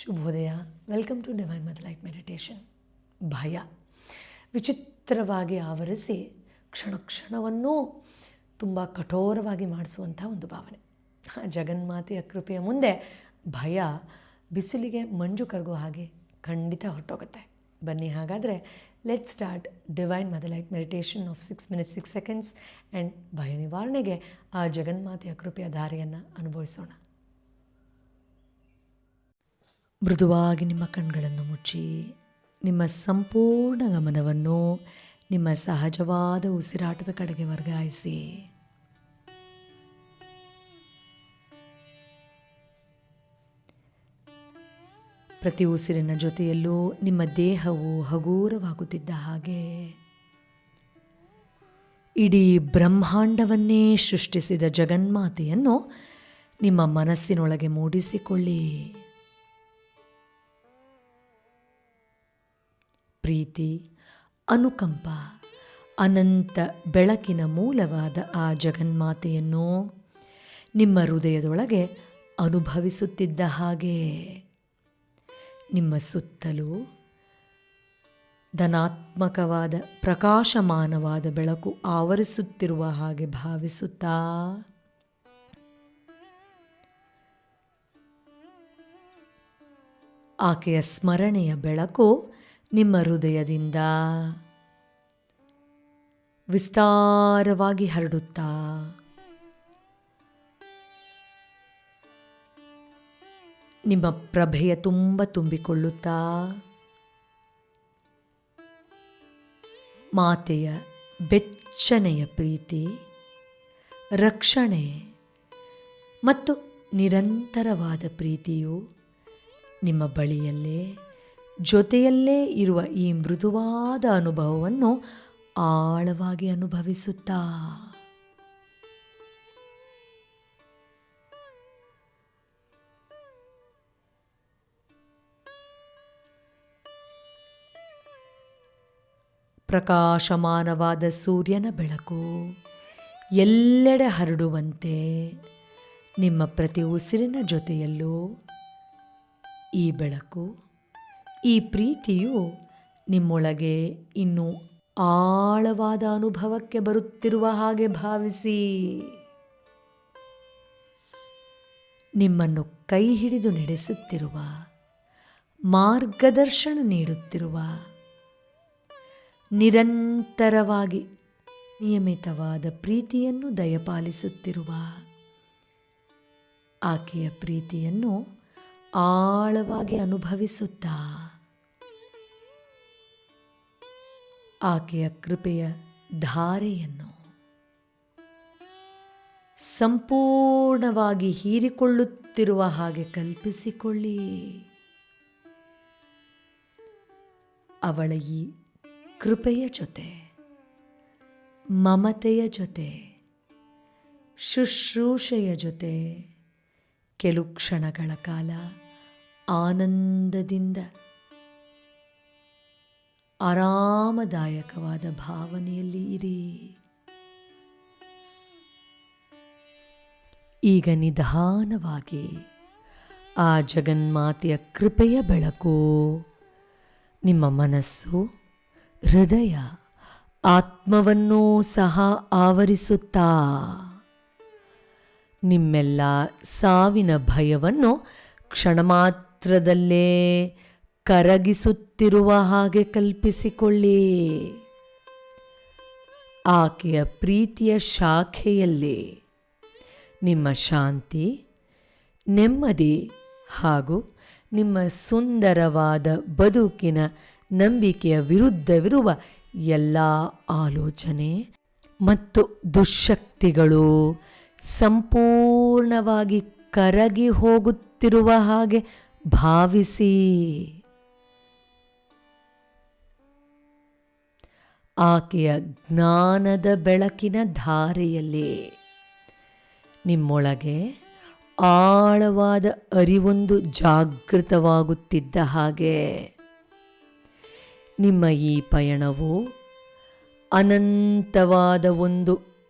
ಶುಭೋದಯ. Welcome to divine mother light meditation. ಭಯ ವಿಚಿತ್ರವಾಗಿ ಆವರಿಸಿ ಕ್ಷಣ ಕ್ಷಣವನ್ನೂ ತುಂಬ ಕಠೋರವಾಗಿ ಮಾಡಿಸುವಂಥ ಒಂದು ಭಾವನೆ. ಜಗನ್ಮಾತೆಯ ಕೃಪೆಯ ಮುಂದೆ ಭಯ ಬಿಸಿಲಿಗೆ ಮಂಜು ಕರಗೋ ಹಾಗೆ ಖಂಡಿತ ಹೊರಟೋಗುತ್ತೆ. ಬನ್ನಿ ಹಾಗಾದರೆ let start divine mother light meditation of 6 minutes 6 seconds and ಭಯ ನಿವಾರಣೆಗೆ ಆ ಜಗನ್ಮಾತೆಯ ಕೃಪೆಯ ಧಾರೆಯನ್ನು ಅನುಭವಿಸೋಣ. ಮೃದುವಾಗಿ ನಿಮ್ಮ ಕಣ್ಗಳನ್ನು ಮುಚ್ಚಿ ನಿಮ್ಮ ಸಂಪೂರ್ಣ ಗಮನವನ್ನು ನಿಮ್ಮ ಸಹಜವಾದ ಉಸಿರಾಟದ ಕಡೆಗೆ ವರ್ಗಾಯಿಸಿ. ಪ್ರತಿ ಉಸಿರಿನ ಜೊತೆಯಲ್ಲೂ ನಿಮ್ಮ ದೇಹವು ಹಗೂರವಾಗುತ್ತಿದ್ದ ಹಾಗೆ ಇಡೀ ಬ್ರಹ್ಮಾಂಡವನ್ನೇ ಸೃಷ್ಟಿಸಿದ ಜಗನ್ಮಾತೆಯನ್ನು ನಿಮ್ಮ ಮನಸ್ಸಿನೊಳಗೆ ಮೂಡಿಸಿಕೊಳ್ಳಿ. ಪ್ರೀತಿ, ಅನುಕಂಪ, ಅನಂತ ಬೆಳಕಿನ ಮೂಲವಾದ ಆ ಜಗನ್ಮಾತೆಯನ್ನು ನಿಮ್ಮ ಹೃದಯದೊಳಗೆ ಅನುಭವಿಸುತ್ತಿದ್ದ ಹಾಗೆ ನಿಮ್ಮ ಸುತ್ತಲೂ ಧನಾತ್ಮಕವಾದ ಪ್ರಕಾಶಮಾನವಾದ ಬೆಳಕು ಆವರಿಸುತ್ತಿರುವ ಹಾಗೆ ಭಾವಿಸುತ್ತಾ ಆಕೆಯ ಸ್ಮರಣೆಯ ಬೆಳಕು ನಿಮ್ಮ ಹೃದಯದಿಂದ ವಿಸ್ತಾರವಾಗಿ ಹರಡುತ್ತಾ ನಿಮ್ಮ ಪ್ರಭೆಯ ತುಂಬ ತುಂಬಿಕೊಳ್ಳುತ್ತಾ ಮಾತೆಯ ಬೆಚ್ಚನೆಯ ಪ್ರೀತಿ, ರಕ್ಷಣೆ ಮತ್ತು ನಿರಂತರವಾದ ಪ್ರೀತಿಯು ನಿಮ್ಮ ಬಳಿಯಲ್ಲೇ ಜೊತೆಯಲ್ಲೇ ಇರುವ ಈ ಮೃದುವಾದ ಅನುಭವವನ್ನು ಆಳವಾಗಿ ಅನುಭವಿಸುತ್ತಾ ಪ್ರಕಾಶಮಾನವಾದ ಸೂರ್ಯನ ಬೆಳಕು ಎಲ್ಲೆಡೆ ಹರಡುವಂತೆ ನಿಮ್ಮ ಪ್ರತಿ ಉಸಿರಿನ ಜೊತೆಯಲ್ಲೂ ಈ ಬೆಳಕು, ಈ ಪ್ರೀತಿಯು ನಿಮ್ಮೊಳಗೆ ಇನ್ನೂ ಆಳವಾದ ಅನುಭವಕ್ಕೆ ಬರುತ್ತಿರುವ ಹಾಗೆ ಭಾವಿಸಿ. ನಿಮ್ಮನ್ನು ಕೈ ಹಿಡಿದು ನಡೆಸುತ್ತಿರುವ, ಮಾರ್ಗದರ್ಶನ ನೀಡುತ್ತಿರುವ, ನಿರಂತರವಾಗಿ ನಿಯಮಿತವಾದ ಪ್ರೀತಿಯನ್ನು ದಯಪಾಲಿಸುತ್ತಿರುವ ಆಕೆಯ ಪ್ರೀತಿಯನ್ನು ಆಳವಾಗಿ ಅನುಭವಿಸುತ್ತಾ ಆಕೆಯ ಕೃಪೆಯ ಧಾರೆಯನ್ನು ಸಂಪೂರ್ಣವಾಗಿ ಹೀರಿಕೊಳ್ಳುತ್ತಿರುವ ಹಾಗೆ ಕಲ್ಪಿಸಿಕೊಳ್ಳಿ. ಅವಳ ಈ ಕೃಪೆಯ ಜೊತೆ, ಮಮತೆಯ ಜೊತೆ, ಶುಶ್ರೂಷೆಯ ಜೊತೆ ಕೆಲವು ಕ್ಷಣಗಳ ಕಾಲ ಆನಂದದಿಂದ ಆರಾಮದಾಯಕವಾದ ಭಾವನೆಯಲ್ಲಿ ಇರಿ. ಈಗ ನಿಧಾನವಾಗಿ ಆ ಜಗನ್ಮಾತೆಯ ಕೃಪೆಯ ಬೆಳಕು ನಿಮ್ಮ ಮನಸ್ಸು, ಹೃದಯ, ಆತ್ಮವನ್ನೂ ಸಹ ಆವರಿಸುತ್ತಾ ನಿಮ್ಮೆಲ್ಲ ಸಾವಿನ ಭಯವನ್ನು ಕ್ಷಣ ಮಾತ್ರದಲ್ಲೇ ಕರಗಿಸುತ್ತಿರುವ ಹಾಗೆ ಕಲ್ಪಿಸಿಕೊಳ್ಳಿ. ಆಕೆಯ ಪ್ರೀತಿಯ ಶಾಖೆಯಲ್ಲಿ ನಿಮ್ಮ ಶಾಂತಿ, ನೆಮ್ಮದಿ ಹಾಗೂ ನಿಮ್ಮ ಸುಂದರವಾದ ಬದುಕಿನ ನಂಬಿಕೆಯ ವಿರುದ್ಧವಿರುವ ಎಲ್ಲ ಆಲೋಚನೆ ಮತ್ತು ದುಶ್ಶಕ್ತಿಗಳು ಸಂಪೂರ್ಣವಾಗಿ ಕರಗಿ ಹೋಗುತ್ತಿರುವ ಹಾಗೆ ಭಾವಿಸಿ. ಆಕೆಯ ಜ್ಞಾನದ ಬೆಳಕಿನ ಧಾರೆಯಲ್ಲಿ ನಿಮ್ಮೊಳಗೆ ಆಳವಾದ ಅರಿವೊಂದು ಜಾಗೃತವಾಗುತ್ತಿದ್ದ ಹಾಗೆ ನಿಮ್ಮ ಈ ಪಯಣವು ಅನಂತವಾದ ಒಂದು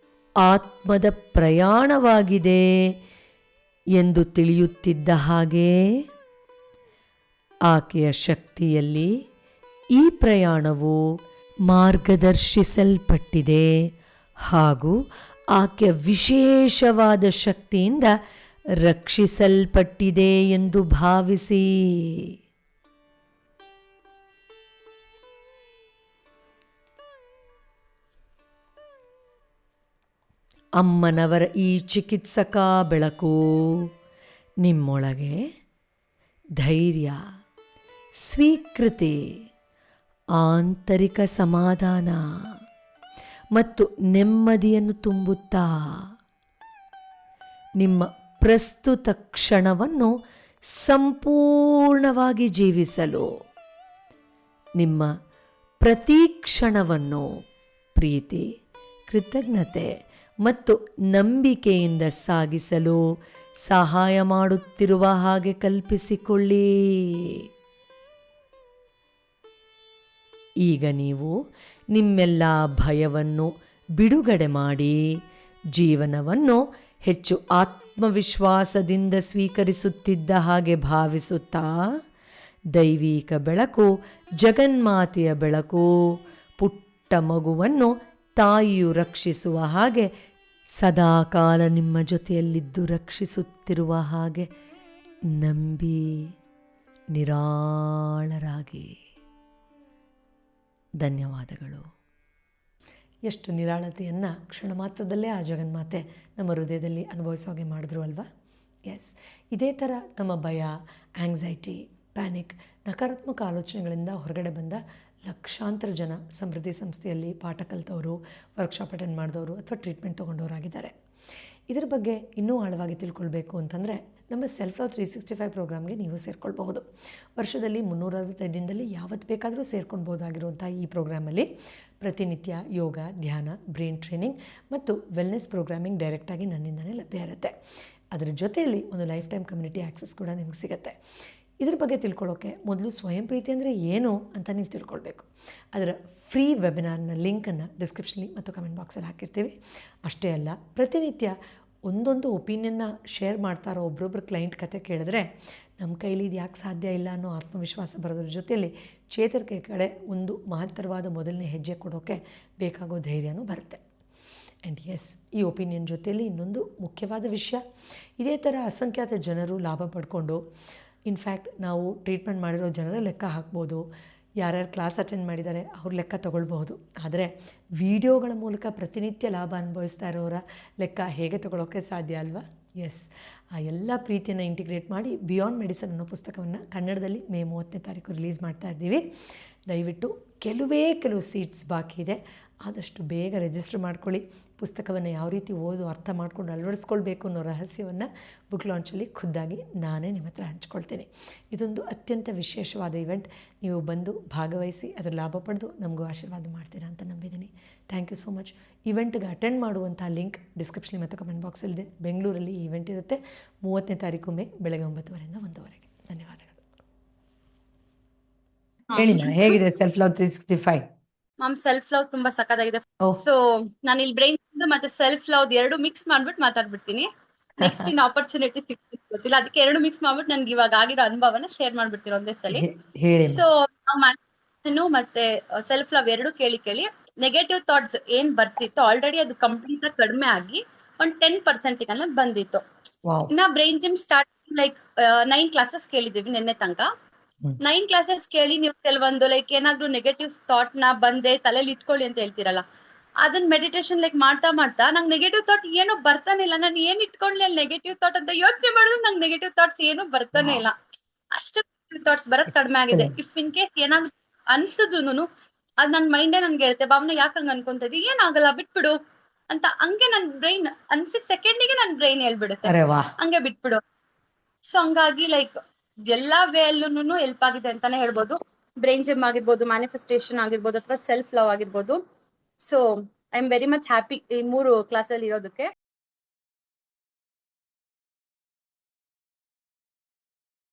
ಆತ್ಮದ ಪ್ರಯಾಣವಾಗಿದೆ ಎಂದು ತಿಳಿಯುತ್ತಿದ್ದ ಹಾಗೆ ಆಕೆಯ ಶಕ್ತಿಯಲ್ಲಿ ಈ ಪ್ರಯಾಣವು ಮಾರ್ಗದರ್ಶಿಸಲ್ಪಟ್ಟಿದೆ ಹಾಗೂ ಆಕೆಯ ವಿಶೇಷವಾದ ಶಕ್ತಿಯಿಂದ ರಕ್ಷಿಸಲ್ಪಟ್ಟಿದೆ ಎಂದು ಭಾವಿಸಿ. ಅಮ್ಮನವರ ಈ ಚಿಕಿತ್ಸಕಾ ಬೆಳಕು ನಿಮ್ಮೊಳಗೆ ಧೈರ್ಯ, ಸ್ವೀಕೃತಿ, ಆಂತರಿಕ ಸಮಾಧಾನ ಮತ್ತು ನೆಮ್ಮದಿಯನ್ನು ತುಂಬುತ್ತಾ ನಿಮ್ಮ ಪ್ರಸ್ತುತ ಕ್ಷಣವನ್ನು ಸಂಪೂರ್ಣವಾಗಿ ಜೀವಿಸಲು, ನಿಮ್ಮ ಪ್ರತಿ ಕ್ಷಣವನ್ನು ಪ್ರೀತಿ, ಕೃತಜ್ಞತೆ ಮತ್ತು ನಂಬಿಕೆಯಿಂದ ಸಾಗಿಸಲು ಸಹಾಯ ಮಾಡುತ್ತಿರುವ ಹಾಗೆ ಕಲ್ಪಿಸಿಕೊಳ್ಳಿ. ಈಗ ನೀವು ನಿಮ್ಮೆಲ್ಲ ಭಯವನ್ನು ಬಿಡುಗಡೆ ಮಾಡಿ ಜೀವನವನ್ನು ಹೆಚ್ಚು ಆತ್ಮವಿಶ್ವಾಸದಿಂದ ಸ್ವೀಕರಿಸುತ್ತಿದ್ದ ಹಾಗೆ ಭಾವಿಸುತ್ತಾ, ದೈವಿಕ ಬೆಳಕು, ಜಗನ್ಮಾತೆಯ ಬೆಳಕು, ಪುಟ್ಟ ಮಗುವನ್ನು ತಾಯಿಯು ರಕ್ಷಿಸುವ ಹಾಗೆ ಸದಾಕಾಲ ನಿಮ್ಮ ಜೊತೆಯಲ್ಲಿದ್ದು ರಕ್ಷಿಸುತ್ತಿರುವ ಹಾಗೆ ನಂಬಿ ನಿರಾಳರಾಗಿ. ಧನ್ಯವಾದಗಳು. ಎಷ್ಟು ನಿರಾಳತೆಯನ್ನು ಕ್ಷಣ ಮಾತ್ರದಲ್ಲೇ ಆ ಜಗನ್ಮಾತೆ ನಮ್ಮ ಹೃದಯದಲ್ಲಿ ಅನುಭವಿಸೋ ಹಾಗೆ ಮಾಡಿದ್ರು ಅಲ್ವಾ? ಎಸ್, ಇದೇ ಥರ ನಮ್ಮ ಭಯ, ಆಂಗ್ಸೈಟಿ, ಪ್ಯಾನಿಕ್, ನಕಾರಾತ್ಮಕ ಆಲೋಚನೆಗಳಿಂದ ಹೊರಗಡೆ ಬಂದ ಲಕ್ಷಾಂತರ ಜನ ಸಮೃದ್ಧಿ ಸಂಸ್ಥೆಯಲ್ಲಿ ಪಾಠ ಕಲಿತವರು, ವರ್ಕ್ಶಾಪ್ ಅಟೆಂಡ್ ಮಾಡಿದವರು ಅಥವಾ ಟ್ರೀಟ್ಮೆಂಟ್ ತೊಗೊಂಡವರಾಗಿದ್ದಾರೆ. ಇದರ ಬಗ್ಗೆ ಇನ್ನೂ ಆಳವಾಗಿ ತಿಳ್ಕೊಳ್ಬೇಕು ಅಂತಂದರೆ ನಮ್ಮ ಸೆಲ್ಫ್ ಲವ್ 365 ಪ್ರೋಗ್ರಾಮ್ಗೆ ನೀವು ಸೇರ್ಕೊಳ್ಬಹುದು. ವರ್ಷದಲ್ಲಿ 365 ದಿನದಲ್ಲಿ ಯಾವತ್ತು ಬೇಕಾದರೂ ಸೇರ್ಕೊಳ್ಬೋದಾಗಿರುವಂಥ ಈ ಪ್ರೋಗ್ರಾಮಲ್ಲಿ ಪ್ರತಿನಿತ್ಯ ಯೋಗ, ಧ್ಯಾನ, ಬ್ರೈನ್ ಟ್ರೈನಿಂಗ್ ಮತ್ತು ವೆಲ್ನೆಸ್ ಪ್ರೋಗ್ರಾಮಿಂಗ್ ಡೈರೆಕ್ಟಾಗಿ ನನ್ನಿಂದಲೇ ಲಭ್ಯ ಇರುತ್ತೆ. ಅದರ ಜೊತೆಯಲ್ಲಿ ಒಂದು ಲೈಫ್ ಟೈಮ್ ಕಮ್ಯುನಿಟಿ ಆ್ಯಕ್ಸಸ್ ಕೂಡ ನಿಮ್ಗೆ ಸಿಗುತ್ತೆ. ಇದ್ರ ಬಗ್ಗೆ ತಿಳ್ಕೊಳ್ಳೋಕ್ಕೆ ಮೊದಲು ಸ್ವಯಂ ಪ್ರೀತಿ ಅಂದರೆ ಏನು ಅಂತ ನೀವು ತಿಳ್ಕೊಳ್ಬೇಕು. ಅದರ ಫ್ರೀ ವೆಬಿನಾರ್ನ ಲಿಂಕನ್ನು ಡಿಸ್ಕ್ರಿಪ್ಷನ್ಲಿ ಮತ್ತು ಕಮೆಂಟ್ ಬಾಕ್ಸಲ್ಲಿ ಹಾಕಿರ್ತೀವಿ. ಅಷ್ಟೇ ಅಲ್ಲ, ಪ್ರತಿನಿತ್ಯ ಒಂದೊಂದು ಒಪಿನಿಯನ್ನ ಶೇರ್ ಮಾಡ್ತಾರೋ ಒಬ್ಬರೊಬ್ಬರು ಕ್ಲೈಂಟ್ ಕತೆ ಕೇಳಿದ್ರೆ ನಮ್ಮ ಕೈಲಿ ಇದು ಯಾಕೆ ಸಾಧ್ಯ ಇಲ್ಲ ಅನ್ನೋ ಆತ್ಮವಿಶ್ವಾಸ ಬರೋದ್ರ ಜೊತೆಯಲ್ಲಿ ಚೇತರಿಕೆ ಕಡೆ ಒಂದು ಮಹತ್ತರವಾದ ಮೊದಲನೇ ಹೆಜ್ಜೆ ಕೊಡೋಕ್ಕೆ ಬೇಕಾಗೋ ಧೈರ್ಯನೂ ಬರುತ್ತೆ. ಆ್ಯಂಡ್ ಎಸ್, ಈ ಒಪಿನಿಯನ್ ಜೊತೆಯಲ್ಲಿ ಇನ್ನೊಂದು ಮುಖ್ಯವಾದ ವಿಷಯ, ಇದೇ ಥರ ಅಸಂಖ್ಯಾತ ಜನರು ಲಾಭ ಪಡ್ಕೊಂಡು, ಇನ್ಫ್ಯಾಕ್ಟ್ ನಾವು ಟ್ರೀಟ್ಮೆಂಟ್ ಮಾಡಿರೋ ಜನರ ಲೆಕ್ಕ ಹಾಕ್ಬೋದು, ಯಾರ್ಯಾರು ಕ್ಲಾಸ್ ಅಟೆಂಡ್ ಮಾಡಿದ್ದಾರೆ ಅವ್ರ ಲೆಕ್ಕ ತೊಗೊಳ್ಬಹುದು. ಆದರೆ ವಿಡಿಯೋಗಳ ಮೂಲಕ ಪ್ರತಿನಿತ್ಯ ಲಾಭ ಅನುಭವಿಸ್ತಾ ಇರೋರ ಲೆಕ್ಕ ಹೇಗೆ ತೊಗೊಳೋಕ್ಕೆ ಸಾಧ್ಯ ಅಲ್ವಾ? ಎಸ್, ಆ ಎಲ್ಲ ಪ್ರೀತಿಯನ್ನು ಇಂಟಿಗ್ರೇಟ್ ಮಾಡಿ ಬಿಯಾಂಡ್ ಮೆಡಿಸನ್ ಅನ್ನೋ ಪುಸ್ತಕವನ್ನು ಕನ್ನಡದಲ್ಲಿ ಮೇ 30ನೇ ತಾರೀಕು ರಿಲೀಸ್ ಮಾಡ್ತಾ ಇದ್ದೀವಿ. ದಯವಿಟ್ಟು ಕೆಲವು ಸೀಟ್ಸ್ ಬಾಕಿ ಇದೆ, ಆದಷ್ಟು ಬೇಗ ರಿಜಿಸ್ಟರ್ ಮಾಡ್ಕೊಳ್ಳಿ. ಪುಸ್ತಕವನ್ನು ಯಾವ ರೀತಿ ಓದು ಅರ್ಥ ಮಾಡ್ಕೊಂಡು ಅಳವಡಿಸ್ಕೊಳ್ಬೇಕು ಅನ್ನೋ ರಹಸ್ಯವನ್ನು ಬುಕ್ ಲಾಂಚಲ್ಲಿ ಖುದ್ದಾಗಿ ನಾನೇ ನಿಮ್ಮ ಹತ್ರ ಹಂಚ್ಕೊಳ್ತೀನಿ. ಇದೊಂದು ಅತ್ಯಂತ ವಿಶೇಷವಾದ ಇವೆಂಟ್. ನೀವು ಬಂದು ಭಾಗವಹಿಸಿ ಅದರ ಲಾಭ ಪಡೆದು ನಮಗೂ ಆಶೀರ್ವಾದ ಮಾಡ್ತೀರಾ ಅಂತ ನಂಬಿದ್ದೀನಿ. Thank you so much. ಇವೆಂಟ್ಗೆ ಅಟೆಂಡ್ ಮಾಡುವಂಥ ಲಿಂಕ್ ಡಿಸ್ಕ್ರಿಪ್ಷನ್ ಮತ್ತು ಕಮೆಂಟ್ ಬಾಕ್ಸಲ್ಲಿದೆ. ಬೆಂಗಳೂರಲ್ಲಿ ಈ ಇವೆಂಟ್ ಇರುತ್ತೆ 30ನೇ ತಾರೀಕು ಮೇ ಬೆಳಗ್ಗೆ 9:30ರಿಂದ 1:00ವರೆಗೆ. ಧನ್ಯವಾದಗಳು. ಹೇಳಿ ಮ್ಯಾಮ್, ಹೇಗಿದೆ self love 365? Ma'am, self love ತುಂಬಾ ಸಖತ್ತಾಗಿದೆ. ಓಹ್. ಸೊ ನಾನು ಇಲ್ಲಿ ಬ್ರೈನ್ ಮತ್ತೆ ಸೆಲ್ಫ್ ಲವ್ ಎರಡು ಮಿಕ್ಸ್ ಮಾಡ್ಬಿಟ್ಟು ಮಾತಾಡ್ಬಿಡ್ತೀನಿ. ನೆಕ್ಸ್ಟ್ ಇನ್ ಆಪರ್ಚುನಿಟಿ ಗೊತ್ತಿಲ್ಲ, ಅದಕ್ಕೆ ಎರಡು ಮಿಕ್ಸ್ ಮಾಡ್ಬಿಟ್ಟು ನನ್ಗೆ ಇವಾಗ ಆಗಿರೋ ಅನುಭವನ ಶೇರ್ ಮಾಡ್ಬಿಡ್ತೀನಿ ಒಂದೇ ಸಲ. ಹೇಳಿ ಸೊ ಮತ್ತೆ ಸೆಲ್ಫ್ ಲವ್ ಎರಡು ಕೇಳಿ ನೆಗೆಟಿವ್ ಥಾಟ್ಸ್ ಏನ್ ಬರ್ತಿತ್ತು ಆಲ್ರೆಡಿ ಅದು ಕಂಪ್ಲೀಟ್ ಆಗಿ ಕಡಿಮೆ ಆಗಿ ಒಂದು 10% ಅನ್ನೋದು ಬಂದಿತ್ತು. ವಾವ್. ಇನ್ನ brain gym start like 9 classes ಕೇಳಿದೀವಿ ನಿನ್ನೆ ತನಕ. 9 ಕ್ಲಾಸಸ್ ಕೇಳಿ ನೀವು ಕೆಲವೊಂದು ಲೈಕ್ ಏನಾದ್ರು ನೆಗೆಟಿವ್ ಥಾಟ್ ನ ಬಂದೆ ತಲೆಯಲ್ಲಿ ಇಟ್ಕೊಳ್ಳಿ ಅಂತ ಹೇಳ್ತೀರಲ್ಲ, ಅದನ್ನ ಮೆಡಿಟೇಷನ್ ಲೈಕ್ ಮಾಡ್ತಾ ನಂಗೆ ನೆಗೆಟಿವ್ ಥಾಟ್ ಏನು ಬರ್ತಾನೆ ಇಲ್ಲ. ನಾನು ಏನ್ ಇಟ್ಕೊಂಡ್ಲಿ ಅಲ್ಲಿ ನೆಗೆಟಿವ್ ಥಾಟ್ ಅಂತ ಯೋಚನೆ ಮಾಡಿದ್ರೆ ನಂಗೆ ನೆಗೆಟಿವ್ ಥಾಟ್ಸ್ ಏನು ಬರ್ತಾನೆ ಇಲ್ಲ. ಅಷ್ಟು ಥಾಟ್ಸ್ ಬರೋದ್ ಕಡಿಮೆ ಆಗಿದೆ. ಇಫ್ ಇನ್ ಕೇಸ್ ಏನಾದ್ರು ಅನ್ಸಿದ್ರು ಅದ್ ನನ್ ಮೈಂಡೇ ನನ್ಗೆ ಹೇಳುತ್ತೆ, ಭಾವನೆ ಯಾಕೆ ಹಂಗ ಅನ್ಕೊಂತ ಇದೀವಿ, ಏನಾಗಲ್ಲ ಬಿಟ್ಬಿಡು ಅಂತ. ಹಂಗೆ ನನ್ ಬ್ರೈನ್ ಅನ್ಸಿದ ಸೆಕೆಂಡಿಗೆ ನನ್ ಬ್ರೈನ್ ಹೇಳ್ಬಿಡುತ್ತೆ ಹಂಗೆ ಬಿಟ್ಬಿಡು. ಸೊ ಹಂಗಾಗಿ ಲೈಕ್ ಎಲ್ಲಾ ವೇ ಅಲ್ಲೂ ಹೆಲ್ಪ್ ಆಗಿದೆ ಅಂತಾನೆ ಹೇಳ್ಬೋದು. ಬ್ರೈನ್ ಜಿಮ್ ಆಗಿರ್ಬೋದು, ಮ್ಯಾನಿಫೆಸ್ಟೇಷನ್ ಆಗಿರ್ಬೋದು, ಅಥವಾ ಸೆಲ್ಫ್ ಲವ್ ಆಗಿರ್ಬೋದು. So I am very much happy ಈ 3 ಕ್ಲಾಸಲ್ಲಿ ಇರೋದಕ್ಕೆ.